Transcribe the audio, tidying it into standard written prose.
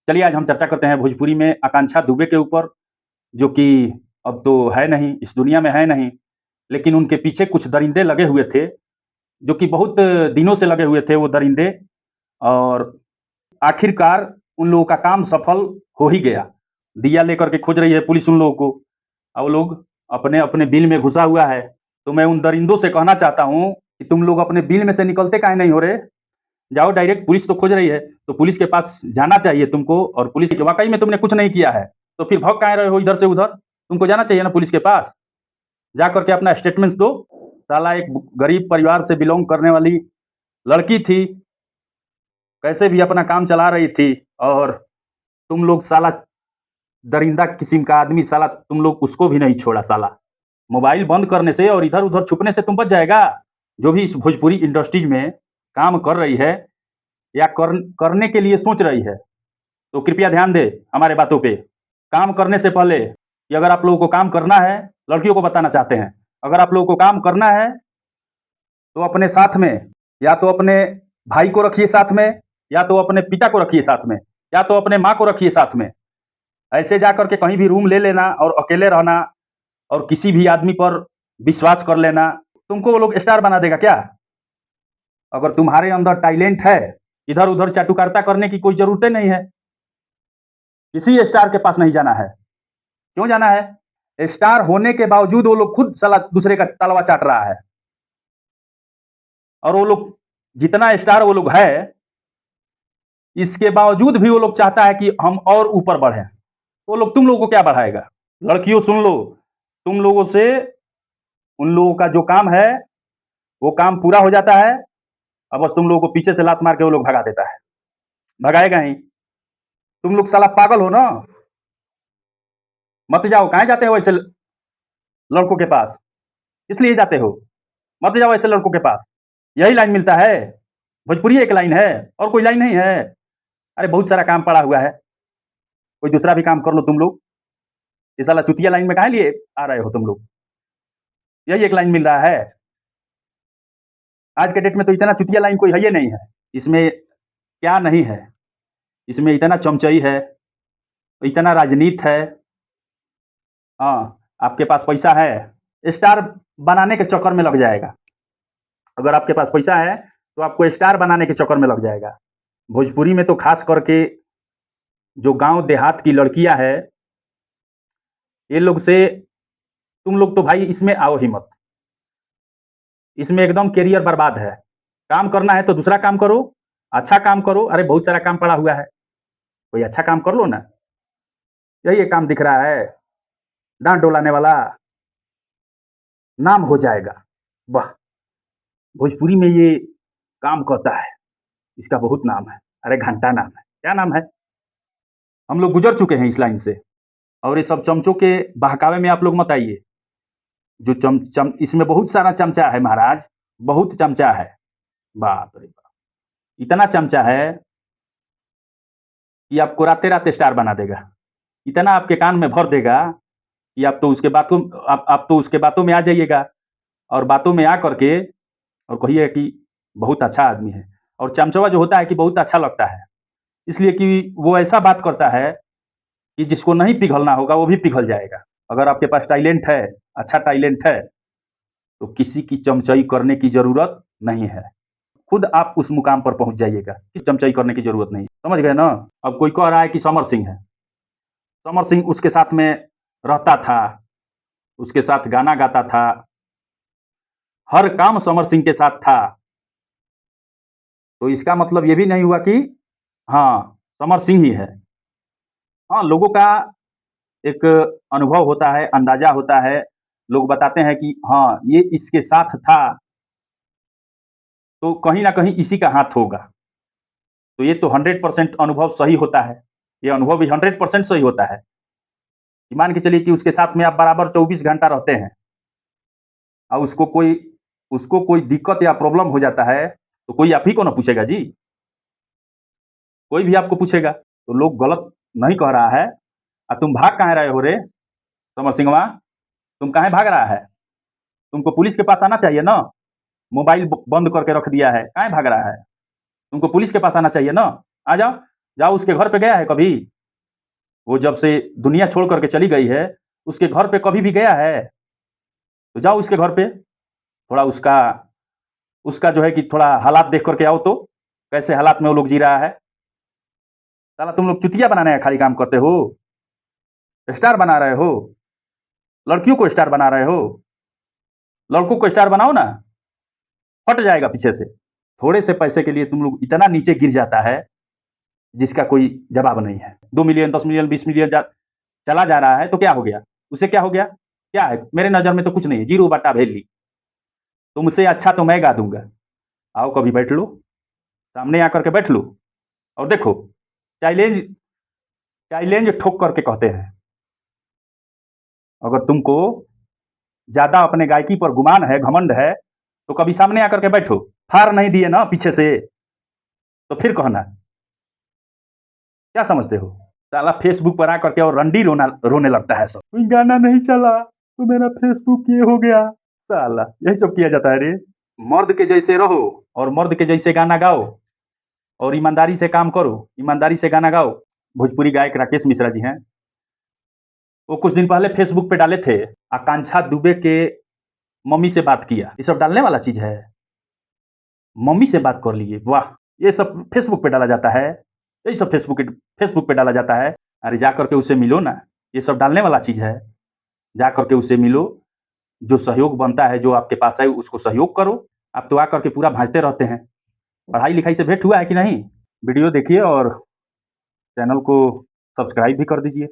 चलिए आज हम चर्चा करते हैं भोजपुरी में आकांक्षा दुबे के ऊपर, जो कि अब तो है नहीं, इस दुनिया में है नहीं, लेकिन उनके पीछे कुछ दरिंदे लगे हुए थे, जो कि बहुत दिनों से लगे हुए थे वो दरिंदे, और आखिरकार उन लोगों का काम सफल हो ही गया। दिया लेकर के खोज रही है पुलिस उन लोगों को, और वो लोग अपने-अपने बिल में घुसा हुआ है। तो मैं उन दरिंदों से कहना चाहता हूँ कि तुम लोग अपने बिल में से निकलते काहे नहीं हो रहे? जाओ डायरेक्ट, पुलिस तो खोज रही है, तो पुलिस के पास जाना चाहिए तुमको, और पुलिस के वाक़ई में तुमने कुछ नहीं किया है, तो फिर भग काहे रहे हो इधर से उधर? तुमको जाना चाहिए ना पुलिस के पास, जा कर के अपना स्टेटमेंट्स दो। साला एक गरीब परिवार से बिलॉन्ग करने वाली लड़की थी, कैसे भी अपना काम चला रही थी, और तुम लोग साला दरिंदा किस्म का आदमी, साला तुम लोग उसको भी नहीं छोड़ा साला। मोबाइल बंद करने से और इधर-उधर छुपने से तुम बच जाएगा। जो भी इस भोजपुरी इंडस्ट्रीज़ में काम कर रही है या करने के लिए सोच रही है, तो कृपया ध्यान दें हमारे बातों पे। काम करने से पहले कि अगर आप लोगों को काम करना है, लड़कियों को बताना चाहते हैं, अगर आप लोगों को काम करना है, तो अपने साथ में या तो अपने भाई को रखिए साथ में, या तो अपने पिता को रखिए साथ में, या तो अपने माँ को रखिए साथ में। ऐसे जा कर के कहीं भी रूम ले लेना और अकेले रहना और किसी भी आदमी पर विश्वास कर लेना, तुमको वो लोग स्टार बना देगा क्या? अगर तुम्हारे अंदर टैलेंट है, इधर-उधर चाटुकारिता करने की कोई ज़रूरत नहीं है। किसी स्टार के पास नहीं जाना है। क्यों जाना है? स्टार होने के बावजूद वो लोग खुद साला दूसरे का तलवा चाट रहा है। और वो लोग जितना स्टार वो लोग है, इसके बावजूद भी वो लोग चाहता है कि हम और ऊपर बढ़ें। वो लोग तुम लोगों को क्या बढ़ाएगा? लड़कियों सुन लो, तुम लोगों से उन लोगों का जो काम है, वो काम पूरा हो जाता है, अब बस तुम लोगों को पीछे से लात मार के वो लोग भगा देता है। भगाएगा ही। तुम लोग साला पागल हो ना? मत जाओ, काहे जाते हो ऐसे लड़कों के पास? किस लिए जाते हो? मत जाओ ऐसे लड़कों के पास। यही लाइन मिलता है? भोजपुरी एक लाइन है, और कोई लाइन नहीं है? अरे बहुत सारा काम पड़ा हुआ है, कोई दूसरा भी काम कर लो तुम लोग। ये साला चुतिया लाइन में काहे लिए आ रहे हो तुम लोग? यही एक लाइन मिल रहा है। आज के डेट में तो इतना चुतिया लाइन कोई है ही नहीं है। इसमें क्या नहीं है? इसमें इतना चमचई है, इतना राजनीति है। हाँ, आपके पास पैसा है, स्टार बनाने के चक्कर में लग जाएगा। अगर आपके पास पैसा है, तो आपको स्टार बनाने के चक्कर में लग जाएगा। भोजपुरी में तो खास करके जो गाँव देहात की लड़कियाँ हैं, ये लोग से तुम लोग तो भाई इसमें आओ ही मत। इसमें एकदम करियर बर्बाद है। काम करना है तो दूसरा काम करो, अच्छा काम करो। अरे बहुत सारा काम पड़ा हुआ है, कोई अच्छा काम कर लो ना। यही एक काम दिख रहा है, डाँट डोलाने वाला, नाम हो जाएगा। वाह! भोजपुरी में ये काम करता है, इसका बहुत नाम है। अरे घंटा नाम है। क्या नाम है? हम लोग गुज़र चुके हैं इस लाइन से, और ये सब चमचों के बहकावे में आप लोग मत आइए। जो चम चम इसमें बहुत सारा चमचा है महाराज, बहुत चमचा है। बाप रे बाप! इतना चमचा है कि आपको राते-राते स्टार बना देगा। इतना आपके कान में भर देगा कि आप तो उसके बातों में आ जाइएगा, और बातों में आ कर के और कहिए कि बहुत अच्छा आदमी है। और चमचवा जो होता है कि बहुत अच्छा लगता है, इसलिए कि वो ऐसा बात करता है कि जिसको नहीं पिघलना होगा वो भी पिघल जाएगा। अगर आपके पास टैलेंट है, अच्छा टैलेंट है, तो किसी की चमचाई करने की ज़रूरत नहीं है। खुद आप उस मुकाम पर पहुँच जाइएगा, किसी चमचाई करने की ज़रूरत नहीं। समझ गए ना? अब कोई कह रहा है कि समर सिंह है। समर सिंह उसके साथ में रहता था, उसके साथ गाना गाता था, हर काम समर सिंह के साथ था। तो इसका मतलब ये भी नहीं हुआ कि हाँ, समर सिंह ही है। हाँ, लोगों का एक अनुभव होता है, अंदाज़ा होता है, लोग बताते हैं कि हाँ, ये इसके साथ था, तो कहीं न कहीं इसी का हाथ होगा। तो ये तो 100% अनुभव सही होता है, ये अनुभव भी 100% सही होता है। कि मान के चलिए कि उसके साथ में आप बराबर 24 घंटा रहते हैं, और उसको कोई दिक्कत या प्रॉब्लम हो जाता है, तो कोई आप ही को ना पूछेगा जी, कोई भी आपको पूछेगा। तो लोग गलत नहीं कह रहा है। तुम भाग काहे रहे हो रे समर सिंहवा? तुम काहे भाग रहा है? तुमको पुलिस के पास आना चाहिए ना? मोबाइल बंद करके रख दिया है, काहे भाग रहा है? तुमको पुलिस के पास आना चाहिए ना? आ जाओ, जाओ उसके घर पे गया है कभी? वो जब से दुनिया छोड़ करके चली गई है, उसके घर पे कभी भी गया है? तो जाओ उसके घर पे, थोड़ा उसका उसका जो है कि थोड़ा हालात देख करके आओ तो, कैसे हालात में वो लोग जी रहा है। साला तुम लोग चुतिया बनाने का खाली काम करते हो, स्टार बना रहे हो, लड़कियों को स्टार बना रहे हो, लड़कों को स्टार बनाओ ना, फट जाएगा पीछे से। थोड़े से पैसे के लिए तुम लोग इतना नीचे गिर जाता है, जिसका कोई जवाब नहीं है। 2 मिलियन 10 मिलियन 20 मिलियन चला जा रहा है तो क्या हो गया? उससे क्या हो गया? क्या है? मेरे नज़र में तो कुछ नहीं है, जीरो बट्टा भेली। तुमसे अच्छा तो मैं गा दूंगा। आओ कभी बैठ लो, सामने आकर के बैठ लो और देखो। चैलेंज चैलेंज ठोक करके कहते हैं। अगर तुमको ज्यादा अपने गायकी पर गुमान है, घमंड है, तो कभी सामने आकर के बैठो। हार नहीं दिए ना पीछे से, तो फिर कहना। क्या समझते हो? साला फेसबुक पर आकर के और रंडी रोने लगता है सब। कोई गाना नहीं चला तो मेरा फेसबुक ये हो गया। साला यही सब किया जाता है रे। मर्द के जैसे रहो और मर्द के जैसे गाना गाओ और ईमानदारी से काम करो, ईमानदारी से गाना गाओ। भोजपुरी गायक राकेश मिश्रा जी हैं, वो कुछ दिन पहले फेसबुक पे डाले थे, आकांक्षा दुबे के मम्मी से बात किया। ये सब डालने वाला चीज है? मम्मी से बात कर लिए, वाह। ये सब फेसबुक पे डाला जाता है, यही सब फेसबुक पे डाला जाता है। अरे जा करके उससे मिलो ना, ये सब डालने वाला चीज है? जा करके उससे मिलो, जो सहयोग बनता है, जो आपके पास है उसको सहयोग करो। आप तो आकर के पूरा भांजते रहते हैं। पढ़ाई लिखाई से भेंट हुआ है कि नहीं? वीडियो देखिए और चैनल को सब्सक्राइब भी कर दीजिए।